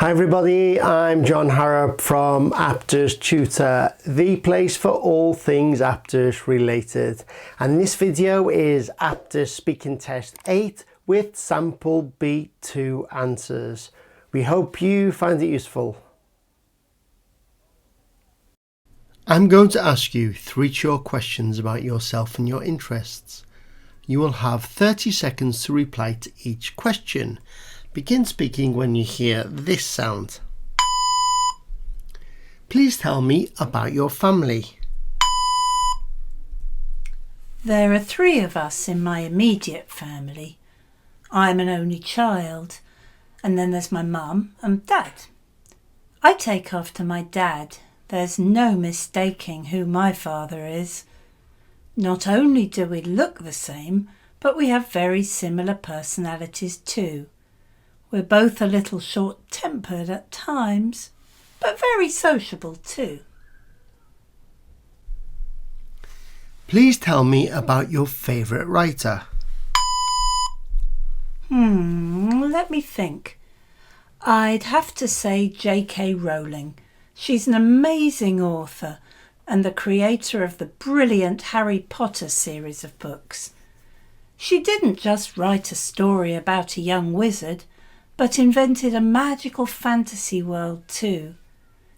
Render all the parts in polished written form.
Hi everybody, I'm John Harrop from Aptis Tutor, the place for all things Aptis related. And this video is Aptis Speaking Test 8 with sample B2 answers. We hope you find it useful. I'm going to ask you 3 short questions about yourself and your interests. You will have 30 seconds to reply to each question. Begin speaking when you hear this sound. Please tell me about your family. There are 3 of us in my immediate family. I'm an only child, and then there's my mum and dad. I take after my dad. There's no mistaking who my father is. Not only do we look the same, but we have very similar personalities too. We're both a little short-tempered at times, but very sociable too. Please tell me about your favourite writer. Let me think. I'd have to say J.K. Rowling. She's an amazing author and the creator of the brilliant Harry Potter series of books. She didn't just write a story about a young wizard, but invented a magical fantasy world too.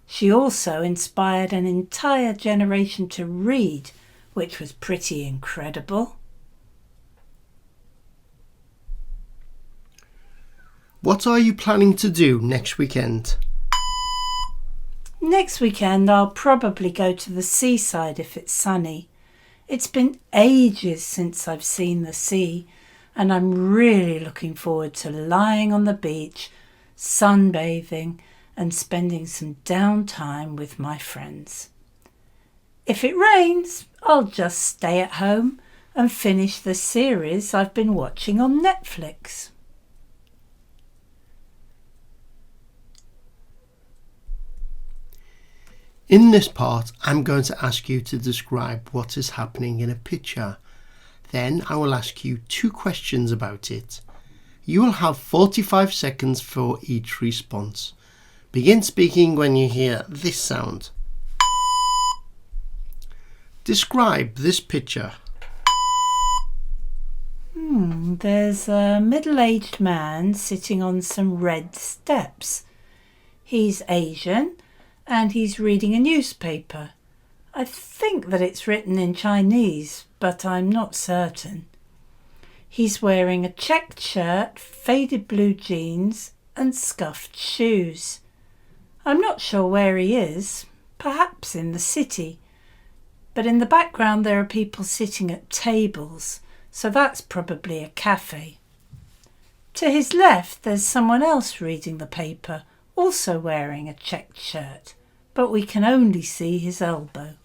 She also inspired an entire generation to read, which was pretty incredible. What are you planning to do next weekend? Next weekend I'll probably go to the seaside if it's sunny. It's been ages since I've seen the sea, and I'm really looking forward to lying on the beach, sunbathing and spending some downtime with my friends. If it rains, I'll just stay at home and finish the series I've been watching on Netflix. In this part, I'm going to ask you to describe what is happening in a picture. Then I will ask you 2 questions about it. You will have 45 seconds for each response. Begin speaking when you hear this sound. Describe this picture. There's a middle-aged man sitting on some red steps. He's Asian and he's reading a newspaper. I think that it's written in Chinese, but I'm not certain. He's wearing a checked shirt, faded blue jeans and scuffed shoes. I'm not sure where he is, perhaps in the city, but in the background there are people sitting at tables, so that's probably a cafe. To his left there's someone else reading the paper, also wearing a checked shirt, but we can only see his elbow.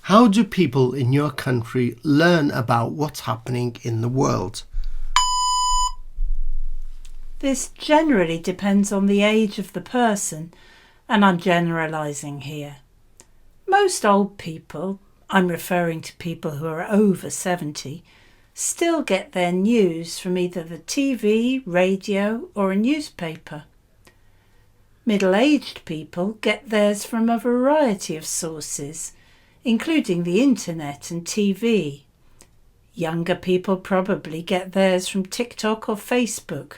How do people in your country learn about what's happening in the world? This generally depends on the age of the person, and I'm generalising here. Most old people, I'm referring to people who are over 70, still get their news from either the TV, radio or a newspaper. Middle-aged people get theirs from a variety of sources, including the internet and TV. Younger people probably get theirs from TikTok or Facebook.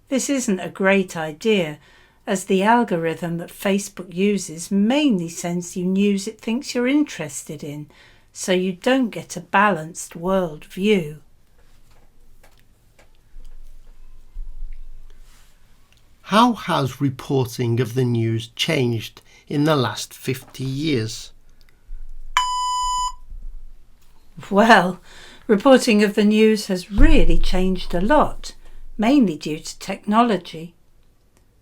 This isn't a great idea, as the algorithm that Facebook uses mainly sends you news it thinks you're interested in, so you don't get a balanced world view. How has reporting of the news changed in the last 50 years? Well, reporting of the news has really changed a lot, mainly due to technology.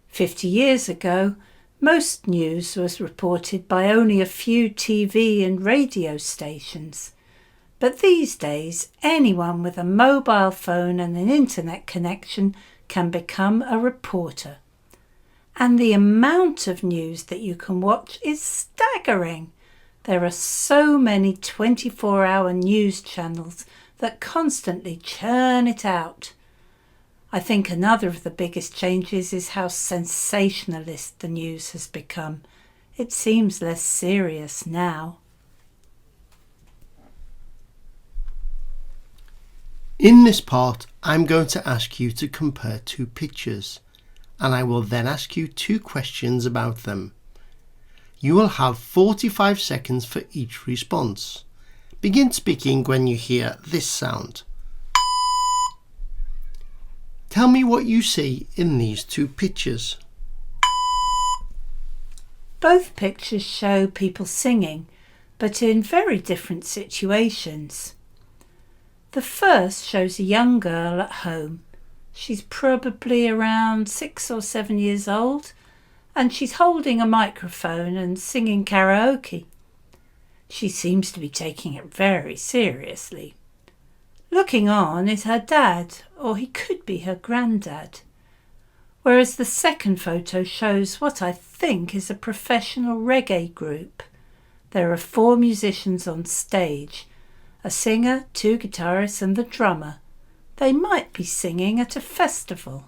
50 years ago, most news was reported by only a few TV and radio stations. But these days, anyone with a mobile phone and an internet connection can become a reporter. And the amount of news that you can watch is staggering. There are so many 24-hour news channels that constantly churn it out. I think another of the biggest changes is how sensationalist the news has become. It seems less serious now. In this part, I'm going to ask you to compare two pictures, and I will then ask you two questions about them. You will have 45 seconds for each response. Begin speaking when you hear this sound. Tell me what you see in these two pictures. Both pictures show people singing, but in very different situations. The first shows a young girl at home. She's probably around 6 or 7 years old, and she's holding a microphone and singing karaoke. She seems to be taking it very seriously. Looking on is her dad, or he could be her granddad. Whereas the second photo shows what I think is a professional reggae group. There are 4 musicians on stage, a singer, 2 guitarists and the drummer. They might be singing at a festival.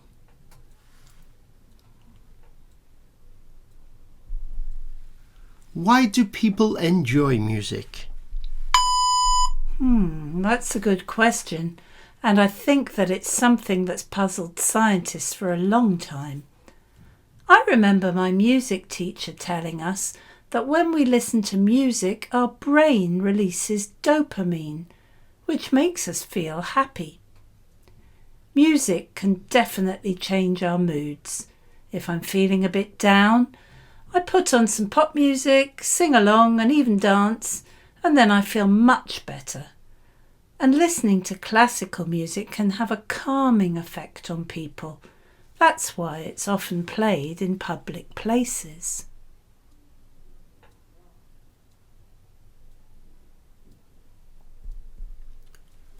Why do people enjoy music? That's a good question, and I think that it's something that's puzzled scientists for a long time. I remember my music teacher telling us that when we listen to music, our brain releases dopamine, which makes us feel happy. Music can definitely change our moods. If I'm feeling a bit down, I put on some pop music, sing along and even dance, and then I feel much better. And listening to classical music can have a calming effect on people. That's why it's often played in public places.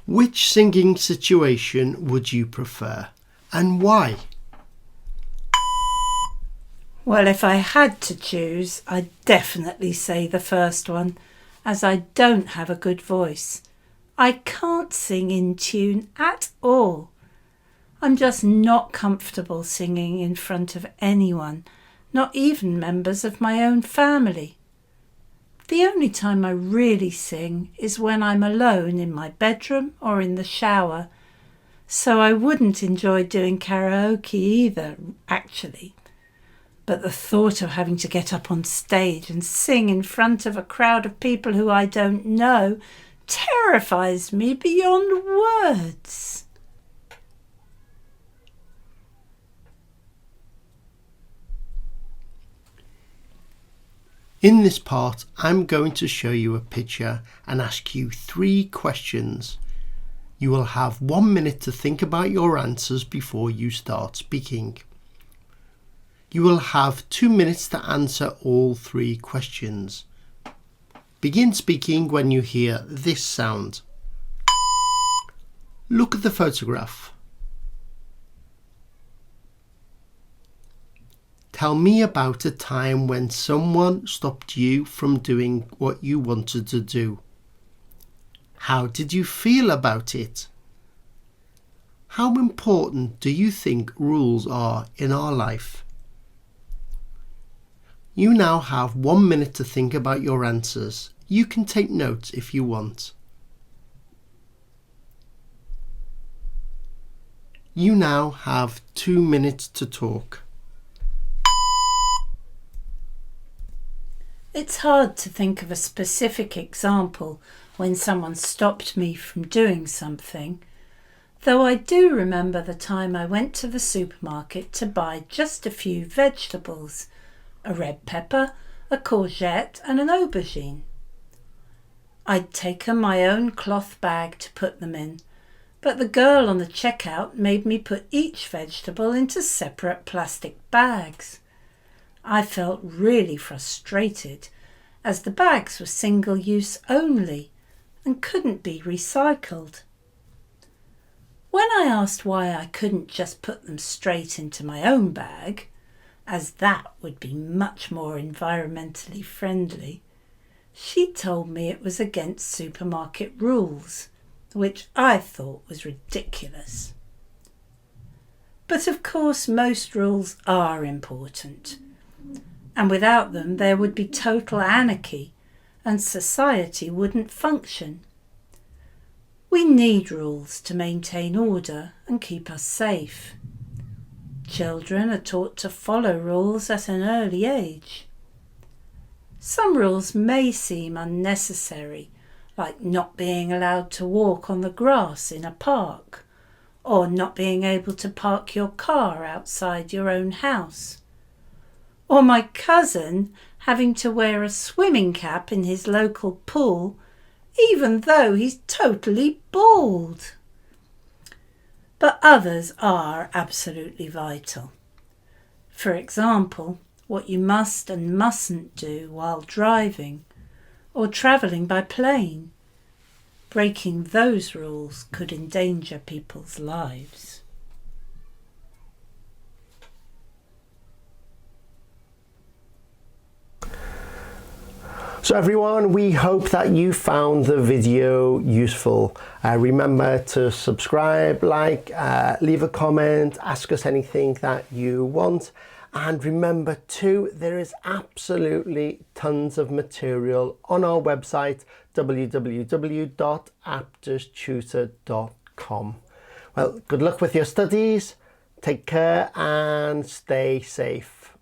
Which singing situation would you prefer, and why? Well, if I had to choose, I'd definitely say the first one, as I don't have a good voice. I can't sing in tune at all. I'm just not comfortable singing in front of anyone, not even members of my own family. The only time I really sing is when I'm alone in my bedroom or in the shower, so I wouldn't enjoy doing karaoke either, actually. But the thought of having to get up on stage and sing in front of a crowd of people who I don't know terrifies me beyond words. In this part, I'm going to show you a picture and ask you 3 questions. You will have 1 minute to think about your answers before you start speaking. You will have 2 minutes to answer all 3 questions. Begin speaking when you hear this sound. Look at the photograph. Tell me about a time when someone stopped you from doing what you wanted to do. How did you feel about it? How important do you think rules are in our life? You now have 1 minute to think about your answers. You can take notes if you want. You now have 2 minutes to talk. It's hard to think of a specific example when someone stopped me from doing something, though I do remember the time I went to the supermarket to buy just a few vegetables, a red pepper, a courgette and an aubergine. I'd taken my own cloth bag to put them in, but the girl on the checkout made me put each vegetable into separate plastic bags. I felt really frustrated, as the bags were single-use only and couldn't be recycled. When I asked why I couldn't just put them straight into my own bag, as that would be much more environmentally friendly, she told me it was against supermarket rules. which I thought was ridiculous. But of course, most rules are important, and without them there would be total anarchy and society wouldn't function. We need rules to maintain order and keep us safe. Children are taught to follow rules at an early age. Some rules may seem unnecessary, like not being allowed to walk on the grass in a park, or not being able to park your car outside your own house, or my cousin having to wear a swimming cap in his local pool even though he's totally bald. But others are absolutely vital. For example, what you must and mustn't do while driving or travelling by plane. Breaking those rules could endanger people's lives. So everyone, we hope that you found the video useful. Remember to subscribe, like, leave a comment, ask us anything that you want. And remember too, there is absolutely tons of material on our website, www.aptistutor.com. Well, good luck with your studies, take care and stay safe.